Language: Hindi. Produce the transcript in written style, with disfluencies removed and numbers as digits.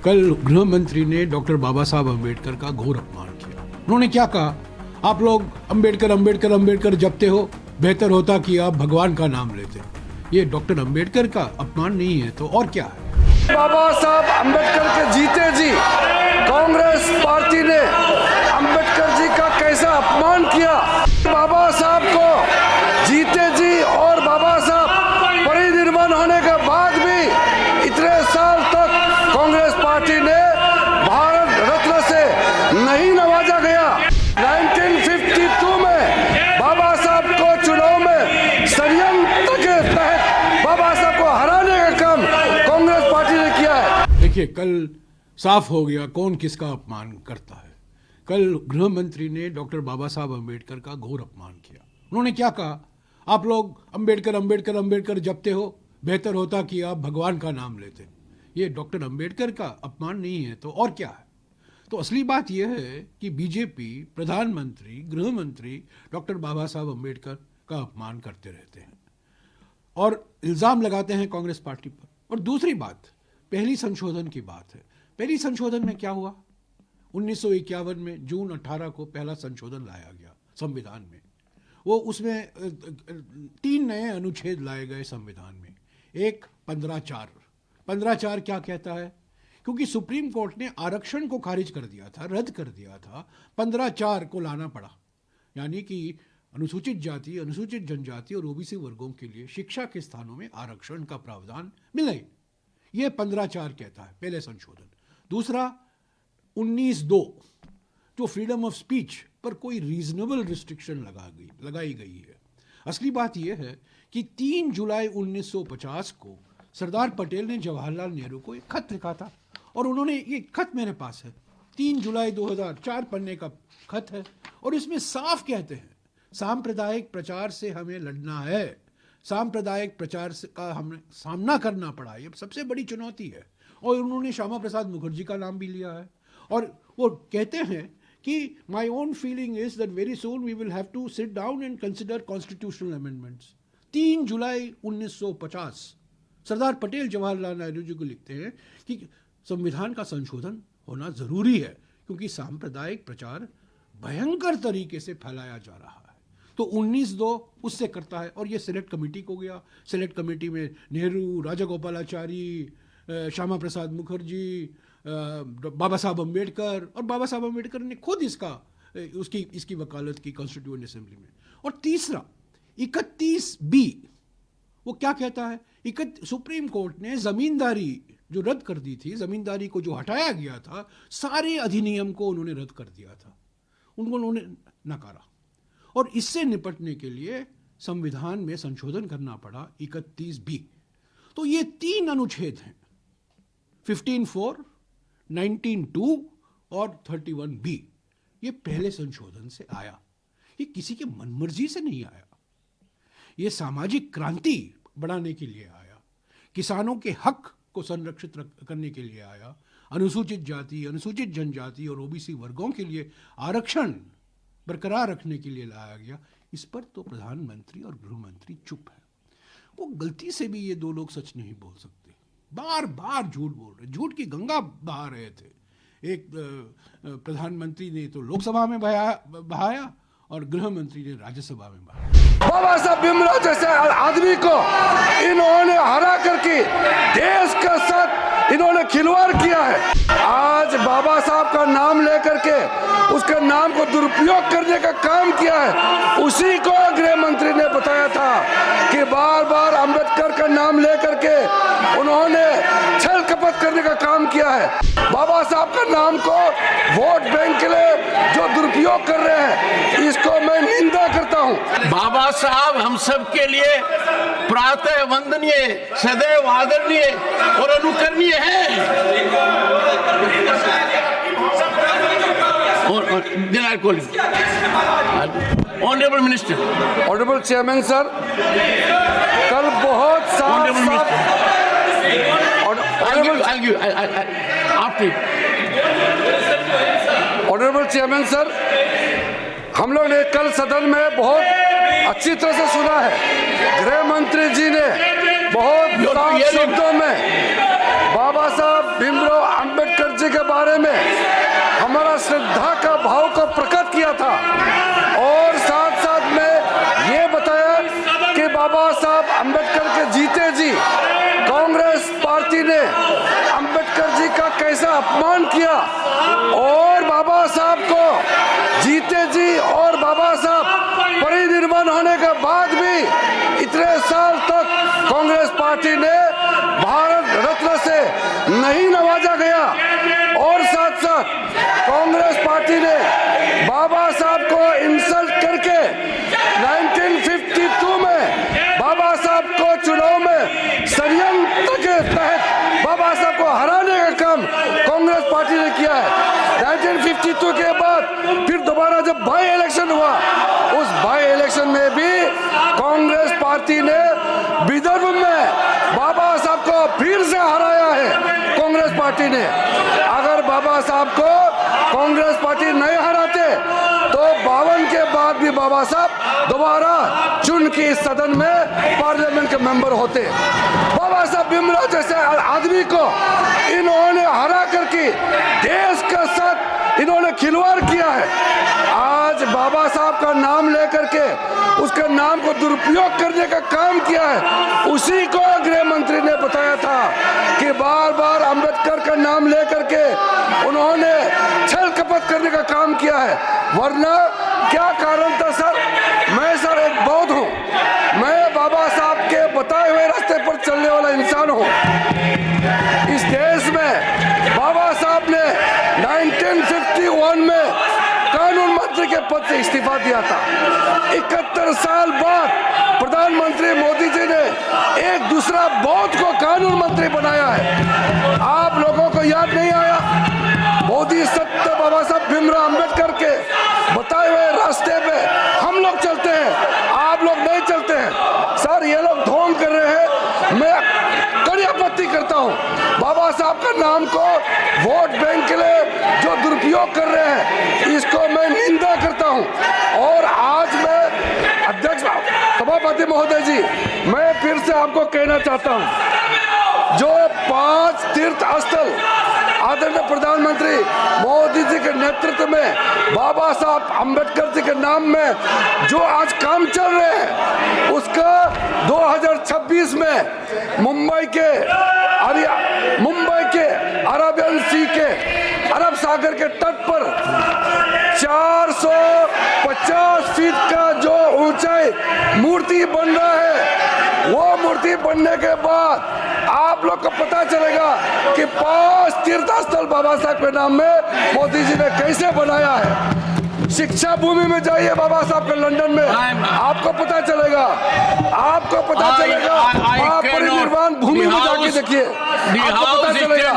कल गृह मंत्री ने डॉक्टर बाबा साहब अम्बेडकर का घोर अपमान किया। उन्होंने क्या कहा? आप लोग अम्बेडकर अम्बेडकर अम्बेडकर जपते हो, बेहतर होता कि आप भगवान का नाम लेते। ये डॉक्टर अम्बेडकर का अपमान नहीं है तो और क्या है? बाबा साहब अम्बेडकर के जीते जी कांग्रेस पार्टी ने अम्बेडकर जी का कैसा अपमान किया। बाबा साहब को जीते जी और बाबा साहब परिनिर्वाण होने के बाद भी इतने साल तक कांग्रेस पार्टी ने भारत रत्न से नहीं नवाजा गया। 1952 में बाबा साहब को चुनाव में षड्यंत्र के तहत बाबा साहब को हराने का काम कांग्रेस पार्टी ने किया है। देखिए, कल साफ हो गया कौन किसका अपमान करता है। कल गृह मंत्री ने डॉक्टर बाबा साहब अम्बेडकर का घोर अपमान किया। उन्होंने क्या कहा? आप लोग अम्बेडकर अम्बेडकर अम्बेडकर जपते हो, बेहतर होता कि आप भगवान का नाम लेते। ये डॉक्टर अम्बेडकर का अपमान नहीं है तो और क्या है? तो असली बात यह है कि बीजेपी प्रधानमंत्री गृह मंत्री डॉक्टर बाबा साहब अम्बेडकर का अपमान करते रहते हैं और इल्ज़ाम लगाते हैं कांग्रेस पार्टी पर। और दूसरी बात, पहली संशोधन की बात है। पहली संशोधन में क्या हुआ? 1951 में जून 18 को पहला संशोधन लाया गया संविधान में। वो उसमें 3 नए अनुच्छेद लाए गए संविधान में। एक 15(4). 15(4) क्या कहता है? क्योंकि सुप्रीम कोर्ट ने आरक्षण को खारिज कर दिया था, रद्द कर दिया था, 15(4) को लाना पड़ा। यानी कि अनुसूचित जाति, अनुसूचित जनजाति और ओबीसी वर्गों के लिए शिक्षा के स्थानों में आरक्षण का प्रावधान मिले। ये 15(4) कहता है, पहले संशोधन। दूसरा 19(2) जो फ्रीडम ऑफ स्पीच पर कोई रीजनेबल रिस्ट्रिक्शन लगाई गई है। असली बात यह है कि 3 जुलाई 1950 को सरदार पटेल ने जवाहरलाल नेहरू को एक खत लिखा था और उन्होंने, ये खत मेरे पास है, 3 जुलाई 2000, 4 पन्ने का खत है और इसमें साफ कहते हैं सांप्रदायिक प्रचार से हमें लड़ना है। सांप्रदायिक प्रचार का हमें सामना करना पड़ा, ये सबसे बड़ी चुनौती है। और उन्होंने श्यामा प्रसाद मुखर्जी का नाम भी लिया है और वो कहते हैं कि my own feeling is that very soon we will have to sit down and consider constitutional amendments. 3 जुलाई 1950 सरदार पटेल जवाहरलाल नेहरू जी को लिखते हैं कि संविधान का संशोधन होना जरूरी है क्योंकि सांप्रदायिक प्रचार भयंकर तरीके से फैलाया जा रहा है। तो 19(2) उससे करता है और ये सिलेक्ट कमेटी को गया। सिलेक्ट कमेटी में नेहरू, राजागोपालाचारी, श्यामा प्रसाद मुखर्जी, बाबा साहब अम्बेडकर, और बाबा साहब अम्बेडकर ने खुद इसकी वकालत की कॉन्स्टिट्यूएंट असेंबली में। और तीसरा 31(b) वो क्या कहता है? सुप्रीम कोर्ट ने जमींदारी जो रद्द कर दी थी, जमींदारी को जो हटाया गया था, सारे अधिनियम को उन्होंने रद्द कर दिया था, उन्होंने नकारा। और इससे निपटने के लिए संविधान में संशोधन करना पड़ा 31(b). तो ये 3 अनुच्छेद हैं, 15(4), 19(2) और 31(b). ये पहले संशोधन से आया, ये किसी के मनमर्जी से नहीं आया। ये सामाजिक क्रांति बढ़ाने के लिए आया, किसानों के हक को संरक्षित करने के लिए आया, अनुसूचित जाति, अनुसूचित जनजाति और ओबीसी वर्गों के लिए आरक्षण बरकरार रखने के लिए लाया गया। इस पर तो प्रधानमंत्री और गृह मंत्री चुप है। वो गलती से भी ये 2 लोग सच नहीं बोल सकते, बार बार झूठ बोल रहे, झूठ की गंगा बहा रहे थे। एक प्रधानमंत्री ने तो लोकसभा में बहाया और गृह मंत्री ने राज्यसभा में बहाया। बाबा साहब भीमराव जैसे आदमी को इन्होंने हरा करके देश के साथ इन्होंने खिलवाड़ किया है। आज बाबा साहब का नाम लेकर के उसके नाम को दुरुपयोग करने का काम किया है। उसी को गृह मंत्री ने बताया था कि बार बार अम्बेडकर का नाम लेकर के उन्होंने छल कपट करने का काम किया है। बाबा साहब का नाम को वोट बैंक के लिए जो दुरुपयोग कर रहे हैं, इसको मैं निंदा करता हूँ। बाबा साहब हम सब के लिए प्रातः वंदनीय, सदैव आदरणीय और अनुकरणीय है। Honourable minister, honourable chairman sir, कल बहुत ऑनरेबल चेयरमैन सर, हम लोग ने कल सदन में बहुत अच्छी तरह से सुना है। गृह मंत्री जी ने बहुत साफ शब्दों में बाबा साहब भीमराव अम्बेडकर के बारे में हमारा श्रद्धा का भाव को प्रकट किया था और साथ साथ में ये बताया कि बाबा साहब अम्बेडकर के जीते जी कांग्रेस पार्टी ने अम्बेडकर जी का कैसा अपमान किया और बाबा साहब को जीते जी और बाबा साहब परिनिर्वाण होने के बाद भी इतने साल तक कांग्रेस पार्टी ने भारत रत्न से नहीं नवाजा गया और साथ साथ कांग्रेस पार्टी ने बाबा साहब को इंसल्ट करके 1952 में बाबा साहब को चुनाव में षड्यंत्र के तहत बाबा साहब को हराने का काम कांग्रेस पार्टी ने किया है। 1952 के बाद फिर दोबारा जब बाई इलेक्शन हुआ, उस बाई इलेक्शन में भी कांग्रेस पार्टी ने विदर्भ में बाबा साहब को फिर से हराया है। कांग्रेस पार्टी ने अगर बाबा साहब को कांग्रेस पार्टी नहीं हराते तो 52 के बाद भी बाबा साहब दोबारा चुन के इस सदन में पार्लियामेंट के मेंबर होते। बाबा साहब भीमराव जैसे आदमी को इन्होंने हरा करके देश के साथ इन्होंने खिलवाड़ किया है। आज बाबा साहब का नाम लेकर के उसके नाम को दुरुपयोग करने का काम किया है। उसी को गृह मंत्री ने बताया था कि बार बार अंबेडकर का नाम लेकर के उन्होंने छल कपट करने का काम किया है। वरना क्या कारण था सर? मैं सर एक बौद्ध हूँ, मैं बाबा साहब के बताए हुए रास्ते पर चलने वाला इंसान हूँ। इस देश में बाबा साहब ने 1951 में कानून मंत्री के पद से इस्तीफा दिया था। 71 साल बाद प्रधानमंत्री मोदी जी ने एक दूसरा बौद्ध को कानून मंत्री बनाया है। आप लोगों को याद नहीं आया? मोदी सत्य बाबा साहब भीमराव अंबेडकर के बताए हुए रास्ते पे हम लोग चलते हैं, आप लोग नहीं चलते हैं। सर ये लोग ढोंग कर रहे हैं, मैं कड़ी आपत्ति करता हूँ। बाबा साहब का नाम को वोट बैंक के लिए जो दुरुपयोग कर रहे हैं, इसको मैं निंदा करता हूँ। और आज मैं अध्यक्ष सभापति महोदय जी, मैं फिर से आपको कहना चाहता हूँ, जो 5 तीर्थ स्थल आदरणीय प्रधानमंत्री मोदी जी के नेतृत्व में बाबा साहब अम्बेडकर जी के नाम में जो आज काम चल रहे हैं, उसका 2026 में मुंबई के अरेबियन सी के अरब सागर के तट पर 450 फीट का जो ऊंचाई मूर्ति बन रहा है, वो मूर्ति बनने के बाद आप लोग को पता चलेगा कि 5 तीर्थ स्थल बाबा साहब के नाम में मोदी जी ने कैसे बनाया है। शिक्षा भूमि में जाइए बाबा साहब के लंदन में, आपको पता चलेगा, आपको पता चलेगा। आप परिनिर्वाण भूमि में जाके देखिए, आपको पता चलेगा।